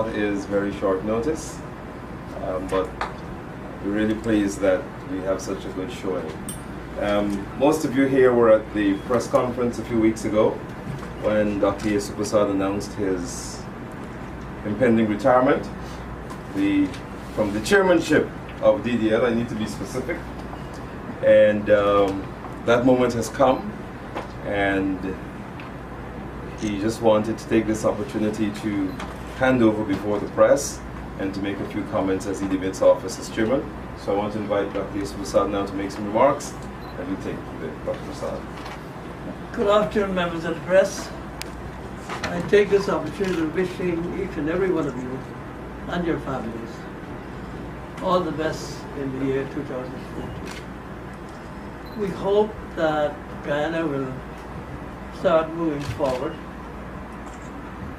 Is very short notice, but we're really pleased that we have such a good showing. Most of you here were at the press conference a few weeks ago when Dr. Yesu Prasad announced his impending retirement from the chairmanship of DDL. I need to be specific. And that moment has come, and he just wanted to take this opportunity to hand over before the press and to make a few comments as he debates office as chairman. So I want to invite Dr. Yesu Prasad now to make some remarks, and we take Dr. Prasad. Good afternoon, members of the press. I take this opportunity of wishing each and every one of you and your families all the best in the year 2014. We hope that Guyana will start moving forward,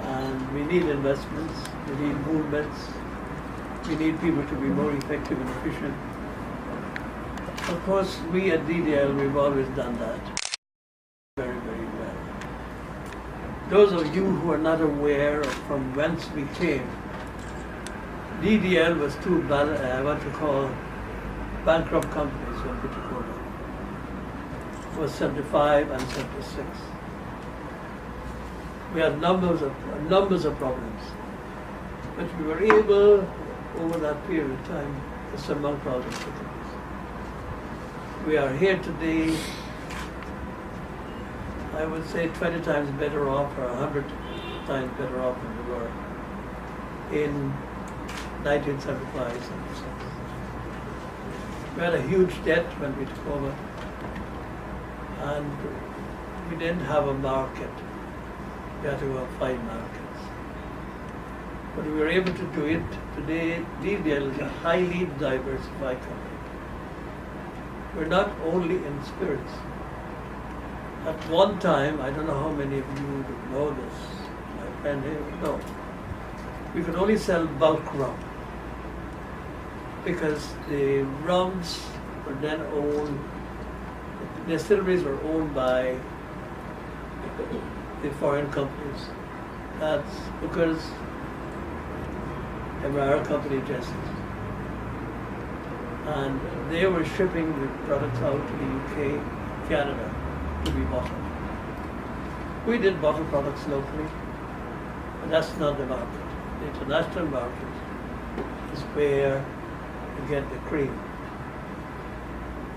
and we need investments, we need movements, we need people to be more effective and efficient. Of course, we at DDL, we've always done that very, very well. Those of you who are not aware of from whence we came, DDL was two what you call bankrupt companies when we took over. It was 75 and 76. We had numbers of problems, but we were able, over that period of time, to surmount all the difficulties. We are here today, I would say 20 times better off, or 100 times better off than we were in 1975, 76. We had a huge debt when we took over, and we didn't have a market. We had to go and find markets. But we were able to do it. Today, DDL is a highly diversified company. We're not only in spirits. At one time, I don't know how many of you know this, my friend here would know, we could only sell bulk rum because the rums were then owned, the distilleries were owned by the foreign companies. That's because they were our company just. And they were shipping the products out to the UK, Canada, to be bottled. We did bottle products locally, but that's not the market. The international market is where you get the cream.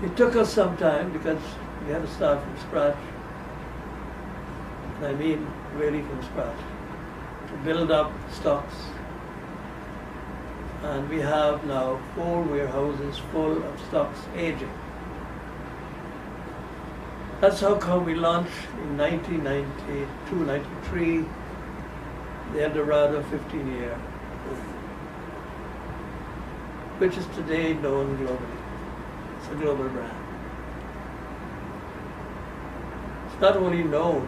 It took us some time because we had to start from scratch. I mean really from scratch, to build up stocks. And we have now 4 warehouses full of stocks aging. That's how come we launched in 1992, 93, the Eldorado 15-year, which is today known globally. It's a global brand. It's not only known,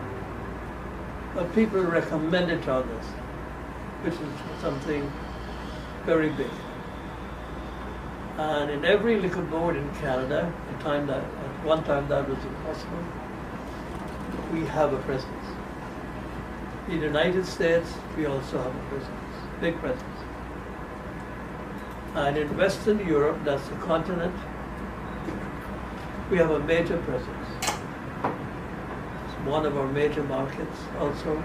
but people recommend it to others, which is something very big. And in every liquor board in Canada, at one time that was impossible, we have a presence. In the United States, we also have a presence, big presence. And in Western Europe, that's the continent, we have a major presence. One of our major markets also.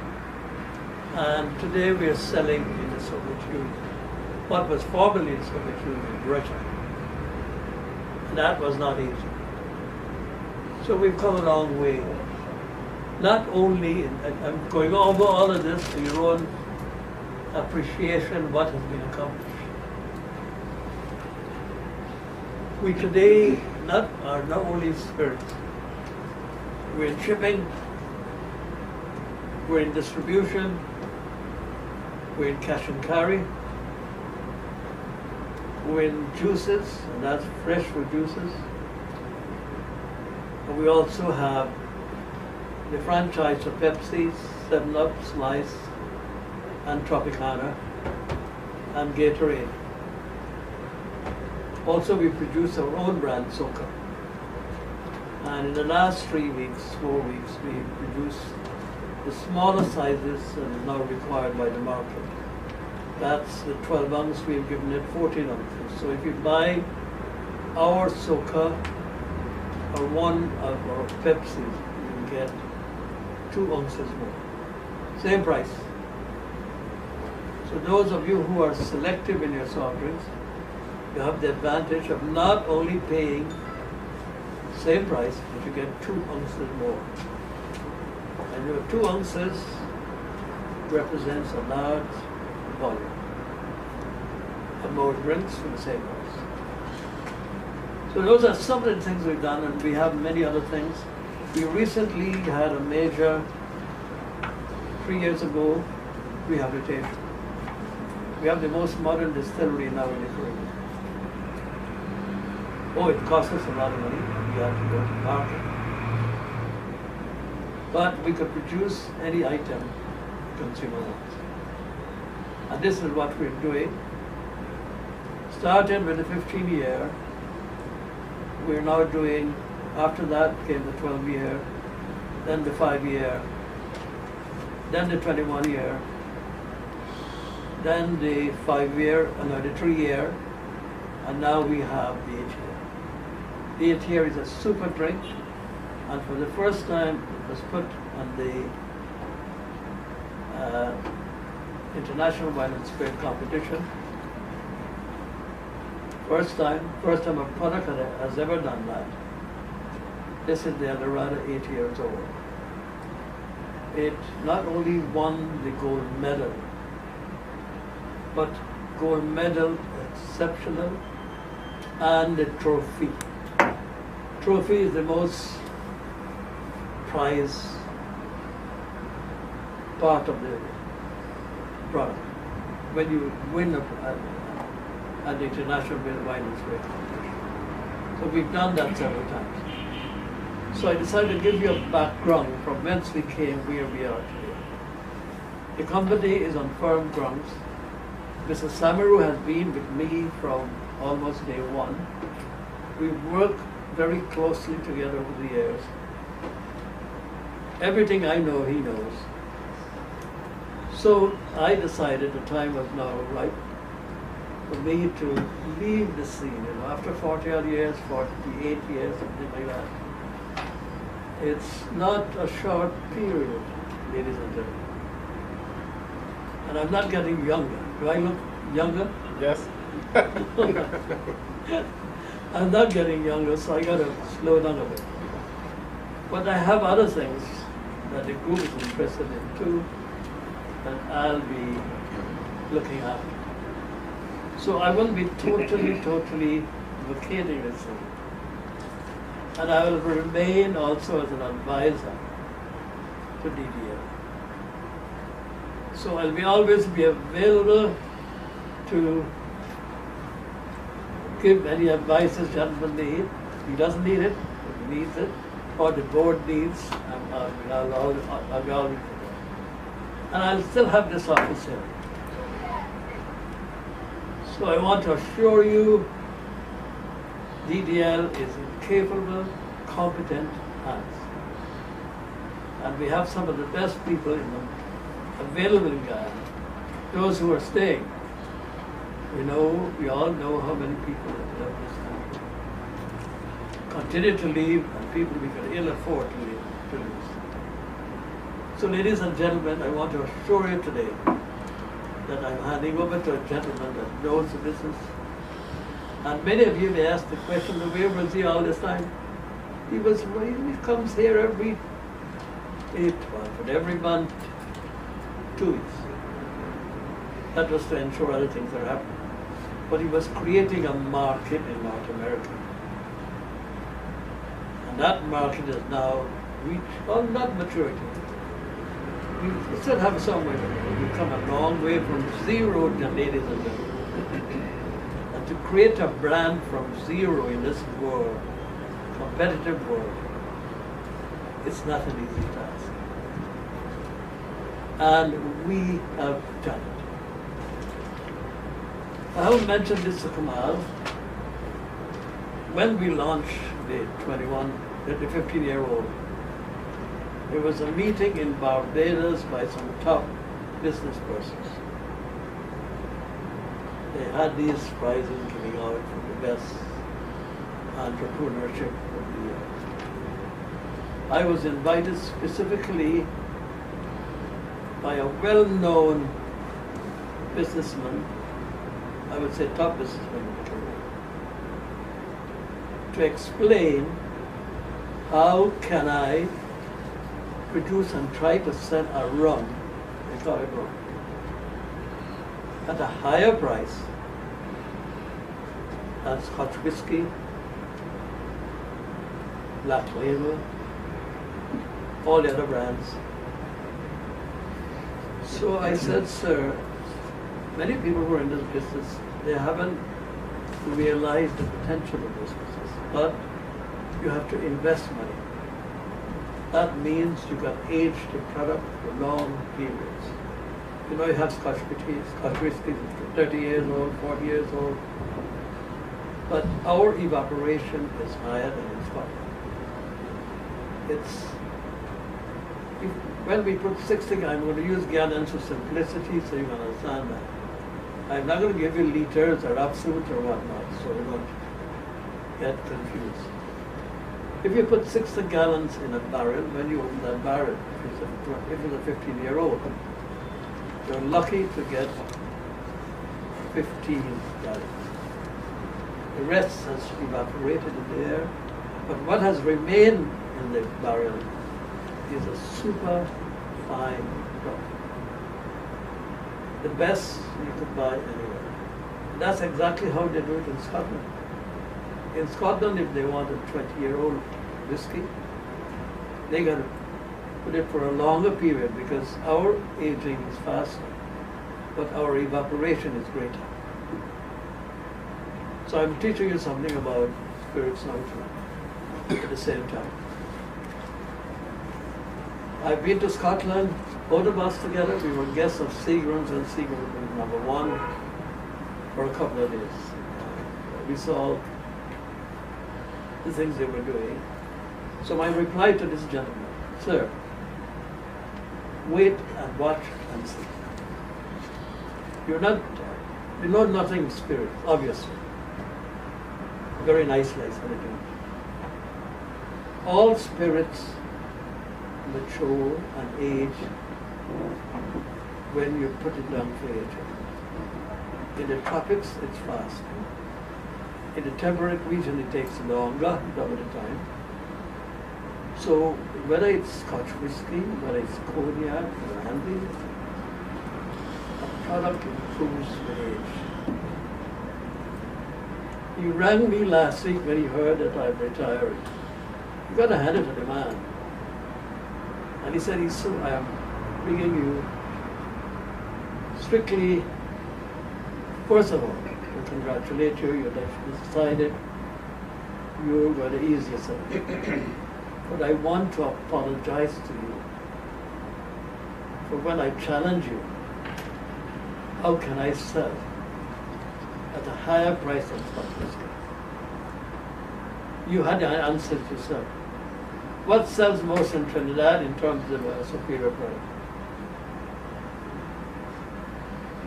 And today we are selling in the Soviet Union. What was formerly the Soviet Union, Russia. And that was not easy. So we've come a long way. Not only, I'm going over all of this to your own appreciation of what has been accomplished. We today are not only spirits, we're in shipping, we're in distribution, we're in cash and carry, we're in juices, and that's fresh fruit juices. And we also have the franchise of Pepsi, 7-Up, Slice, and Tropicana, and Gatorade. Also, we produce our own brand, Soca. And in the last 4 weeks, we produced the smaller sizes that are now required by the market. That's the 12 ounce, we've given it 14 ounces. So if you buy our Soca or one of our Pepsis, you can get 2 ounces more. Same price. So those of you who are selective in your soft drinks, you have the advantage of not only paying same price, but you get 2 ounces more. And your 2 ounces represents a large volume of more drinks for the same price. So those are some of the things we've done, and we have many other things. We recently had a major, 3 years ago, rehabilitation. We have the most modern distillery now in the Caribbean. Oh, it cost us a lot of money. We had to go to market. But we could produce any item the consumer wants. And this is what we're doing. Started with the 15-year. We're now doing, after that came the 12-year, then the 5-year, then the 21-year, then the 5-year, the 3-year, and now we have the 8-year. The 8-year is a super drink, and for the first time it was put on the International Wine and Spirit competition. First time a product has ever done that. This is the Eldorado, 8 years old. It not only won the gold medal, but gold medal exceptional, and the trophy. Trophy is the most prized part of the product. When you win at the International Wine and Spirit competition. So we've done that several times. So I decided to give you a background from whence we came, where we are today. The company is on firm grounds. Mr. Samaru has been with me from almost day one. We've worked very closely together over the years. Everything I know, he knows. So I decided the time was now right for me to leave the scene. After 40 odd years, 48 years, something like that. It's not a short period, ladies and gentlemen. And I'm not getting younger. Do I look younger? Yes. I'm not getting younger, so I gotta slow down a bit. But I have other things that the group is interested in too, that I'll be looking after. So I will be totally vacating this thing. And I will remain also as an advisor to DDL. So I'll always be available to give any advice this gentleman needs. He doesn't need it, if he needs it, or the board needs, I'll be always there. And I'll still have this office here. So I want to assure you, DDL is in capable, competent hands. And we have some of the best people in them available in Guyana. Those who are staying. We all know how many people have left this country. Continue to leave, and people we can ill afford to lose. So ladies and gentlemen, I want to assure you today that I'm handing over to a gentleman that knows the business. And many of you may ask the question, where was he all this time? He comes here every 8 months, and every month, 2 weeks. That was to ensure other things are happening. But he was creating a market in North America. And that market is now reached, well, not maturity. We still have some way to go. We've come a long way from zero, ladies and gentlemen. And to create a brand from zero in this world, competitive world, it's not an easy task. And we have done it. I haven't mentioned this to Kamal. When we launched the 15-year-old, there was a meeting in Barbados by some top business persons. they had these prizes giving out for the best entrepreneurship of the year. I was invited specifically by a well-known businessman, I would say top businessman in the career, to explain how can I produce and try to sell a rum, they call it rum, at a higher price than Scotch whiskey, Black Label, all the other brands. So I said, sir, many people who are in this business, they haven't realized the potential of this business, but you have to invest money. That means you've got to age the product for long periods. You know, you have Scotch whiskey, 30 years old, 40 years old, but our evaporation is higher than in Scotland. When we put 60, I'm going to use gallons for simplicity so you can understand that. I'm not going to give you liters or absolute or whatnot, so you don't get confused. If you put 60 gallons in a barrel, when you open that barrel, if it's a 15-year-old, you're lucky to get 15 gallons. The rest has evaporated in the air, but what has remained in the barrel is a super fine product. The best you could buy anywhere. That's exactly how they do it in Scotland. In Scotland, if they want a 20-year-old whiskey, they got to put it for a longer period because our aging is faster, but our evaporation is greater. So I'm teaching you something about spirits now too, at the same time. I've been to Scotland, both of us together. We were guests of Seagram's, and Seagram's was #1 for a couple of days. We saw the things they were doing. So my reply to this gentleman, sir, wait and watch and see. You know nothing spirit, obviously. Very nice place for it. All spirits mature and age when you put it down for aging. In the tropics, it's fast. In the temperate region, it takes longer, double the time. So whether it's Scotch whiskey, whether it's cognac, brandy, a product improves with age. He rang me last week when he heard that I'm retiring. You got to hand it to the man. And he said, I am bringing you strictly, first of all, to congratulate you, you've decided you're going to ease yourself. But I want to apologize to you for when I challenge you. How can I sell at a higher price than Scotch whiskey? You had to answer it yourself. What sells most in Trinidad in terms of a superior product?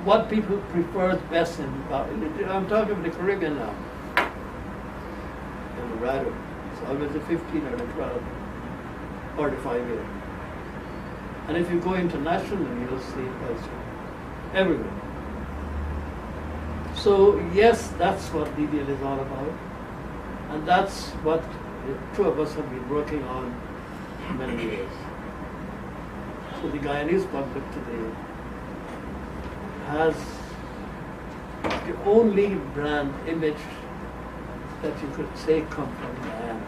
What people prefer best in, I'm talking about the Caribbean now. El Dorado. It's always the 15 or the 12 or the 5 year. And if you go internationally, you'll see it elsewhere. Everywhere. So yes, that's what DDL is all about. And that's what the two of us have been working on many years. So the Guyanese public today has the only brand image that you could say come from Guyana.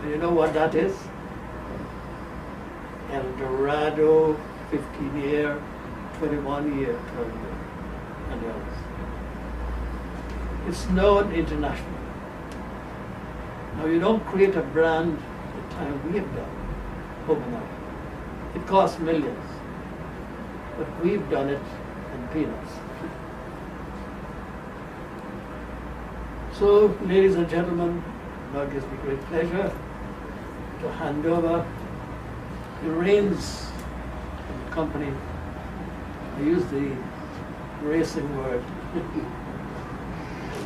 And you know what that is? El Dorado, 15-year, 21-year, 12-year, and the others. It's known internationally. Now you don't create a brand the time we have done overnight. It costs millions, but we've done it in peanuts. So, ladies and gentlemen, now it gives me great pleasure to hand over the reins of the company. I use the racing word,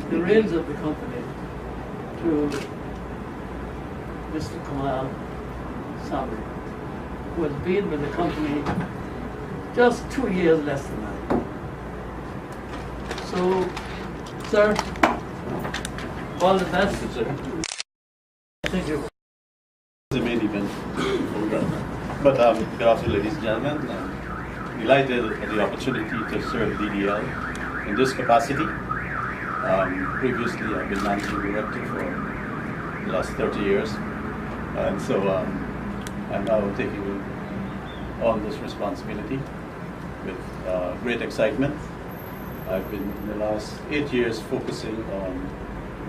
the reins of the company to Mr. Kamal Sabri, who has been with the company just 2 years less than that. So, sir, all the best. Thank you. The main event. But good afternoon, ladies and gentlemen. I'm delighted at the opportunity to serve DDL in this capacity. Previously, I've been managing director for the last 30 years. And so I'm now taking on this responsibility with great excitement. I've been in the last 8 years focusing on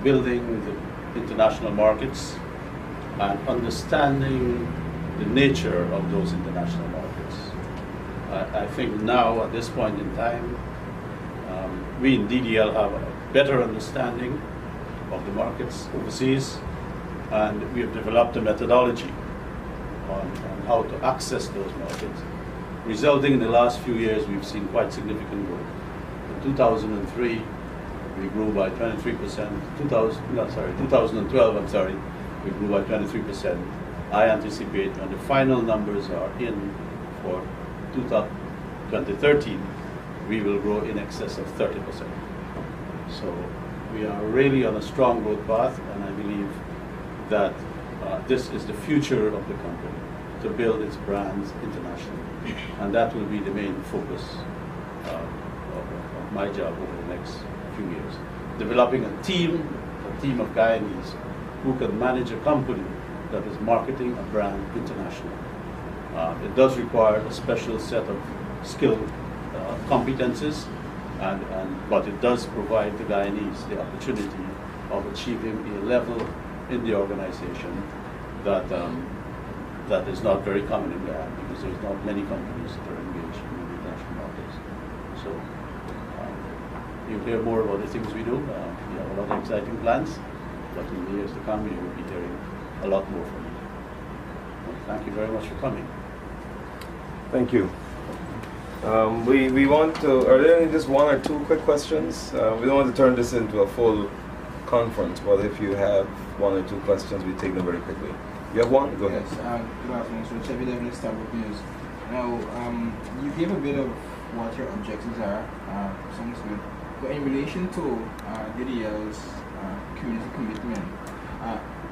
building the international markets and understanding the nature of those international markets. I think now at this point in time, we in DDL have a better understanding of the markets overseas, and we have developed a methodology on how to access those markets, resulting in the last few years we've seen quite significant growth. In 2003, we grew by 23%. 2012, we grew by 23%. I anticipate when the final numbers are in for 2013, we will grow in excess of 30%. So we are really on a strong growth path, and I believe that this is the future of the company, to build its brands internationally. And that will be the main focus of my job over the next few years. Developing a team of Guyanese who can manage a company that is marketing a brand internationally. It does require a special set of skill competences, but it does provide the Guyanese the opportunity of achieving a level in the organization that is not very common in Guyana, because there's not many companies that are engaged in the international markets. So you'll hear more about the things we do. We have a lot of exciting plans, but in the years to come you will be hearing a lot more from me. Thank you very much for coming. Thank you. We want to, are there just one or two quick questions? We don't want to turn this into a full conference, but if you have one or two questions, we take them very quickly. You have one? Go ahead. Yes, good afternoon. So, Chevy Devlin, Starbuck News. Now, you gave a bit of what your objectives are, sounds good. But in relation to DDL's community commitment,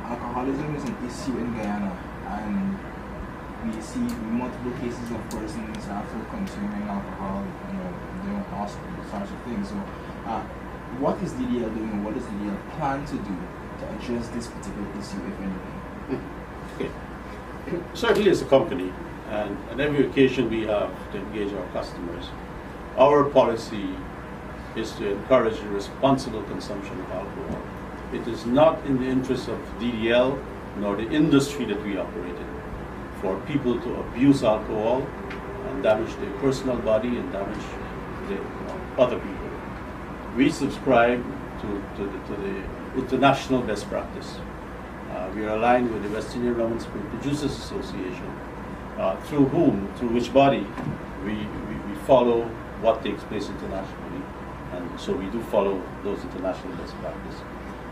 alcoholism is an issue in Guyana, and we see multiple cases of persons after consuming alcohol, doing all sorts of things. So, what is DDL doing, and what does DDL plan to do to address this particular issue, if anything? Okay. Certainly as a company, and on every occasion we have to engage our customers, our policy is to encourage the responsible consumption of alcohol. It is not in the interest of DDL nor the industry that we operate in for people to abuse alcohol and damage their personal body and damage other people. We subscribe to the international best practice. We are aligned with the West Indian Rum and Spirit Producers Association, through which body we follow what takes place internationally, and so we do follow those international best practices.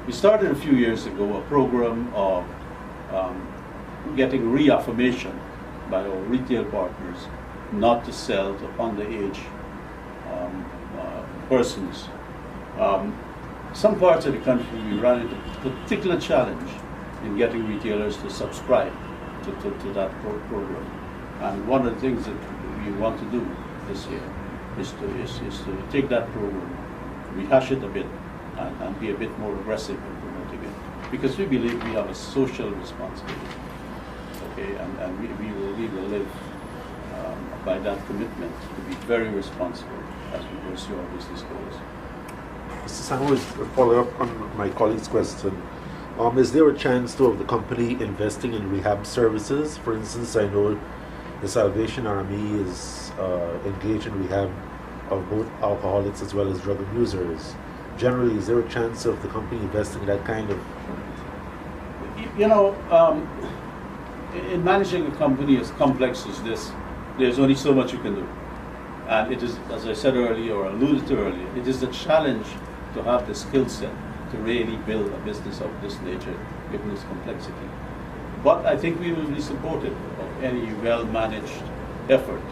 We started a few years ago a program of getting reaffirmation by our retail partners not to sell to underage persons. Some parts of the country we run into a particular challenge in getting retailers to subscribe to that program. And one of the things that we want to do this year is to take that program, rehash it a bit, and be a bit more aggressive in promoting it. Because we believe we have a social responsibility. Okay, and we will live by that commitment to be very responsible as we pursue our business goals. Mr. Samuel, to follow up on my colleague's question, is there a chance though of the company investing in rehab services? For instance, I know the Salvation Army is engaged in rehab of both alcoholics as well as drug abusers. Generally, is there a chance of the company investing in that kind of? In managing a company as complex as this, there's only so much you can do. And it is, as I said earlier, or alluded to earlier, it is a challenge to have the skill set to really build a business of this nature, given its complexity. But I think we will be supportive of any well-managed effort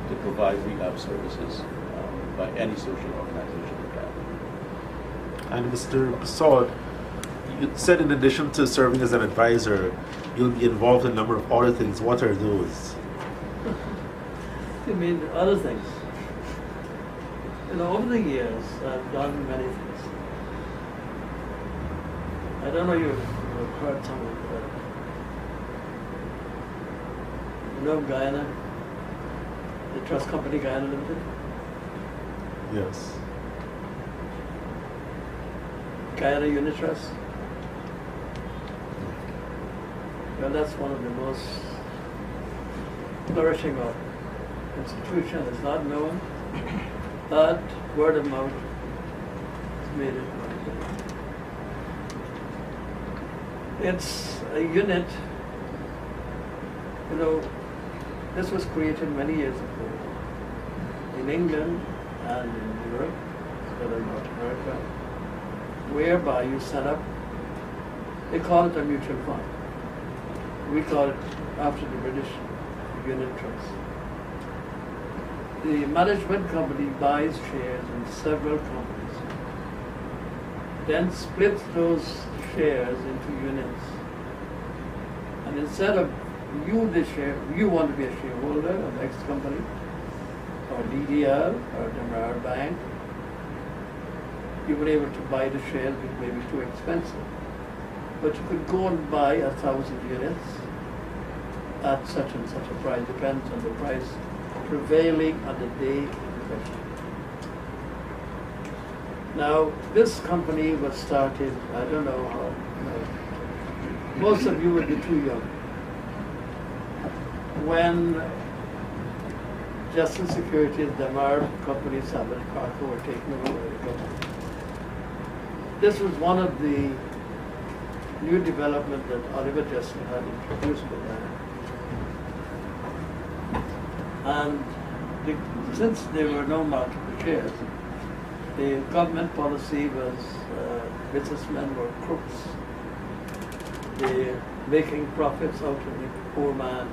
to provide rehab services by any social organization that can. And Mr. Prasad, you said in addition to serving as an advisor, you'll be involved in a number of other things. What are those? You mean other things? You know, over the years, I've done many things. I don't know if you've heard some of it. You know Guyana? The trust company Guyana Limited? Yes. Guyana Unit Trust? Well, that's one of the most flourishing of institution. It's not known, but word of mouth has made it. It's a unit, you know, this was created many years ago in England and in Europe, as well as North America, whereby you set up, they call it a mutual fund. We call it, after the British, unit trust. The management company buys shares in several companies, then splits those shares into units. And instead of you want to be a shareholder of X company, or DDL, or Demer Bank, you were able to buy the shares, which may be too expensive. But you could go and buy 1,000 units at such and such a price, depends on the price prevailing on the day in question. Now, this company was started, I don't know how, most of you would be too young. When Justice Securities, Damar Company, Sabbath Parker were taken over by the government. This was one of the new development that Oliver Justin had introduced with that. And since there were no marketable shares, the government policy was businessmen were crooks. They're making profits out of the poor man.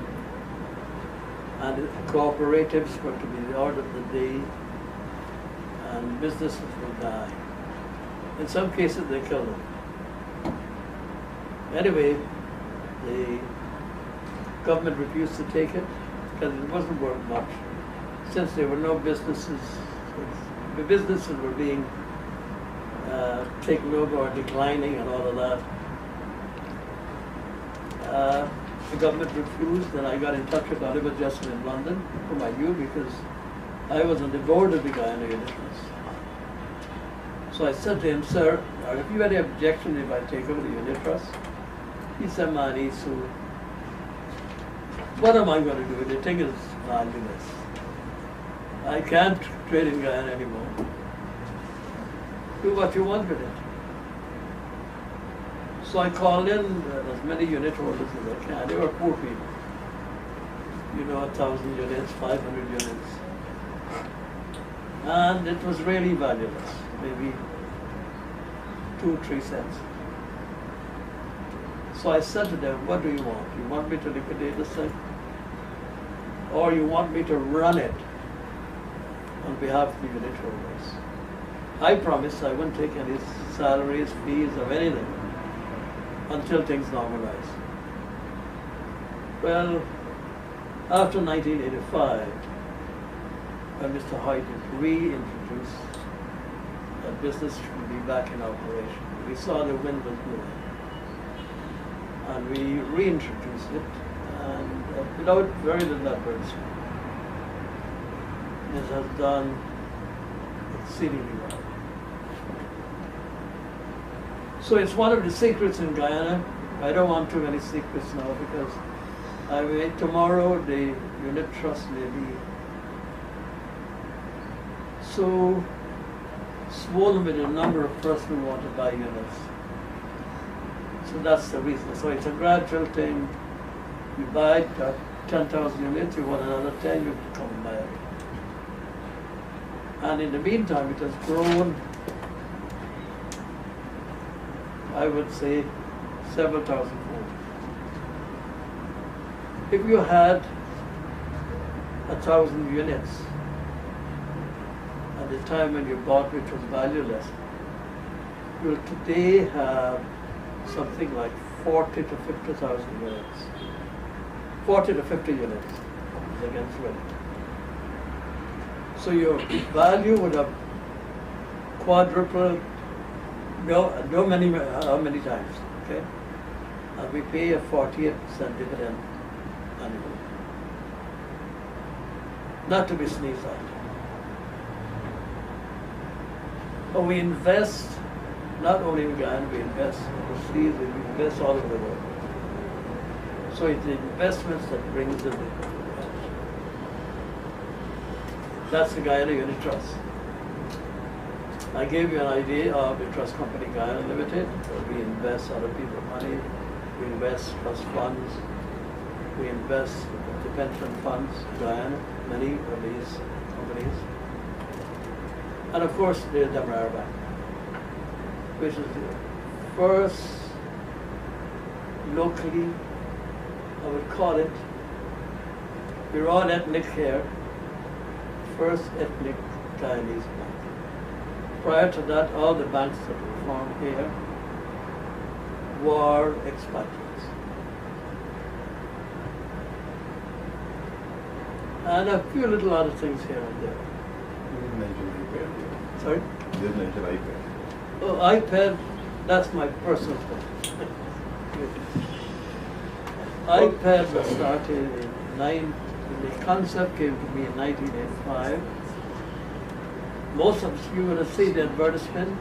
And cooperatives were to be the order of the day, and businesses will die. In some cases, they killed them. Anyway, the government refused to take it because it wasn't worth much. Since there were no businesses, the businesses were being taken over or declining and all of that. The government refused, and I got in touch with Oliver Justin in London, whom I knew because I was on the board of the Guyana Unit Trust. So I said to him, sir, have you any objection if I take over the unit trust? He said, man, Isu, what am I going to do? The thing is valueless. I can't trade in Guyana anymore. Do what you want with it. So I called in as many unit holders as I can. They were poor people. You know, 1,000 units, 500 units. And it was really valueless, maybe 2 or 3 cents. So I said to them, what do you want? You want me to liquidate this thing? Or you want me to run it on behalf of the unit holders? I promised I wouldn't take any salaries, fees, or anything until things normalize. Well, after 1985, when Mr. Hoyt reintroduced that business should be back in operation, we saw the wind was blowing. And we reintroduced it, and without very little advertisement, it has done exceedingly well. So it's one of the secrets in Guyana. I don't want too many secrets now because tomorrow the unit trust may be so swollen with a number of persons who want to buy units. So that's the reason. So it's a gradual thing. You buy 10,000 units, you want another 10, you come and buy it. And in the meantime, it has grown, I would say, several thousand-fold. If you had 1,000 units at the time when you bought, which was valueless, you will today have something like 40 to 50,000 units. 40 to 50 units is against rent. So your value would have quadrupled, how many times, okay? And we pay a 48% dividend annually. Not to be sneezed at. But we invest, not only in Guyana, we invest overseas, we invest all over the world. So it's the investments that brings in the cash. That's the Guyana Unit Trust. I gave you an idea of the trust company Guyana Limited, where we invest other people's money, we invest trust funds, we invest the pension funds, Guyana, many of these companies. And of course, the Demerara Bank, which is the first locally, I would call it, we're all ethnic here, first ethnic Guyanese bank. Prior to that, all the banks that were formed here were expatriates. And a few little other things here and there. You didn't mention iPad. Sorry? You didn't mention iPad. Oh, iPad, that's my personal thing. iPad was started the concept came to me in 1985. Most of you would have seen the advertisement,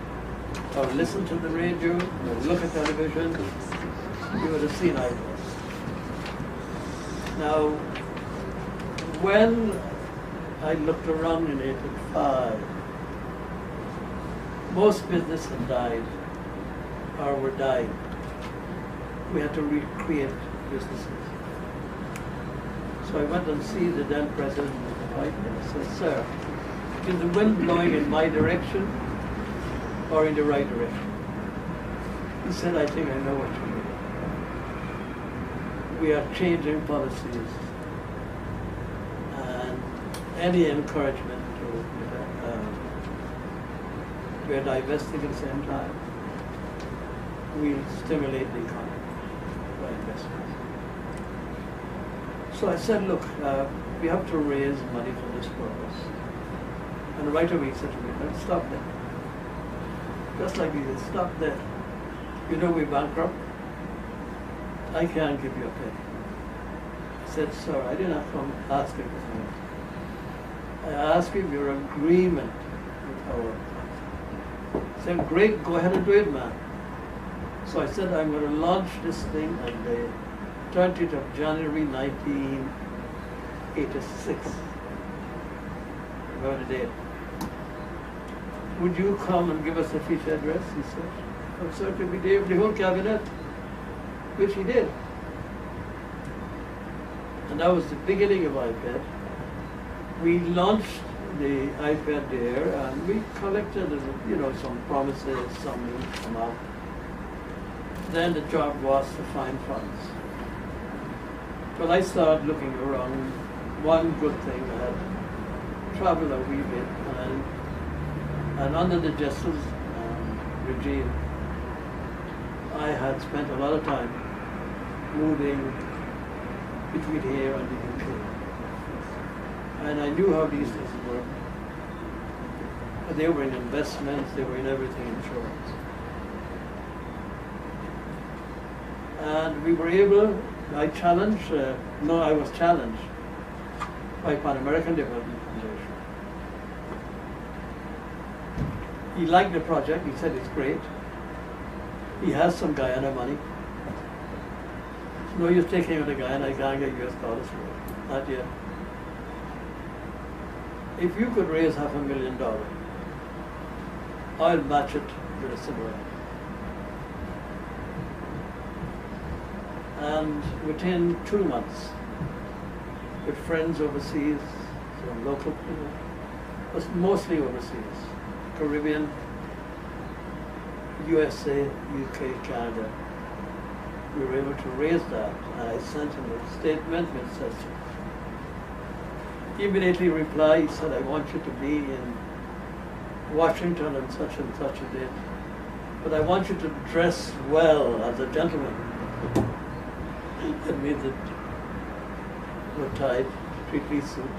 or listened to the radio, or look at television, you would have seen iPads. Now, when I looked around in 85, most business had died, or were dying. We had to recreate businesses. So I went and see the then president of the White House and said, "Sir, is the wind blowing in my direction or in the right direction?" He said, "I think I know what you mean. We are changing policies and any encouragement to, we are divesting at the same time. We stimulate the economy by investments." So I said, "Look, we have to raise money for this purpose." And right away he said to me, "Let's stop there." Just like he said, "Stop there. You know we're bankrupt. I can't give you a penny." I said, "Sir, I did not come asking for money. I asked you your agreement with our plan." He said, "Great, go ahead and do it, man." So I said, "I'm going to launch this thing on the 20th of January 1986. Remember the date. "Would you come and give us a speech address?" He said. "Oh, certainly we did, the whole cabinet," which he did. And that was the beginning of iPad. We launched the iPad there, and we collected, some promises, some in, some out. Then the job was to find funds. Well, I started looking around. One good thing, I had traveled a wee bit, and under the Justice regime, I had spent a lot of time moving between here and the UK. And I knew how these things work. But they were in investments, they were in everything, insurance. And we were able, I was challenged by Pan American Development Foundation. He liked the project, he said it's great. He has some Guyana money. No use taking out the Guyana, I can't get US dollars for it. Not yet. If you could raise $500,000, I'll match it with a similar. And within 2 months, with friends overseas, some local people, was mostly overseas. Caribbean, USA, UK, Canada. We were able to raise that, and I sent him a statement which says, he immediately replied, he said, I want you to be in Washington on such and such a date, but I want you to dress well as a gentleman. That means that no tie, three-piece suit.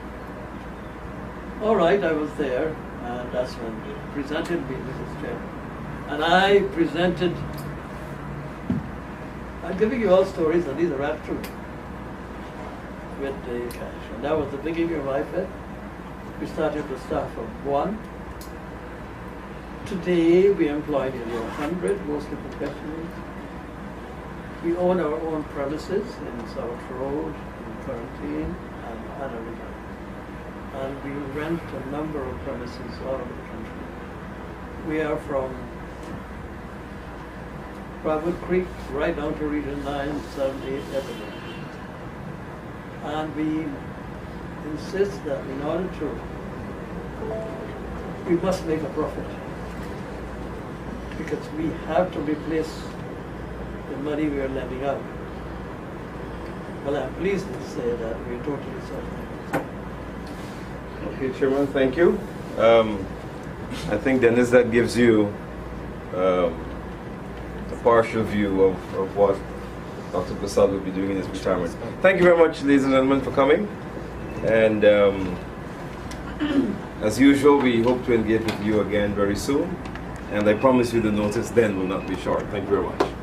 All right, I was there, and that's when he presented me with his chair. And I presented, I'm giving you all stories, and these are all true, with the cash. And that was the beginning of IFED. We started with staff of 1. Today, we employ nearly 100, mostly professionals. We own our own premises in South Road, in Quarantine, and Anna. And we rent a number of premises all over the country. We are from Broward Creek right down to Region 9, 7, 8, everywhere. And we insist that in order to, we must make a profit, because we have to replace the money we are lending out. Well, I'm pleased to say that we're totally self-financed. Okay, Chairman, thank you. I think, Dennis, that gives you a partial view of what Dr. Prasad will be doing in his retirement. Thank you very much, ladies and gentlemen, for coming. And as usual, we hope to engage with you again very soon. And I promise you the notice then will not be short. Thank you very much.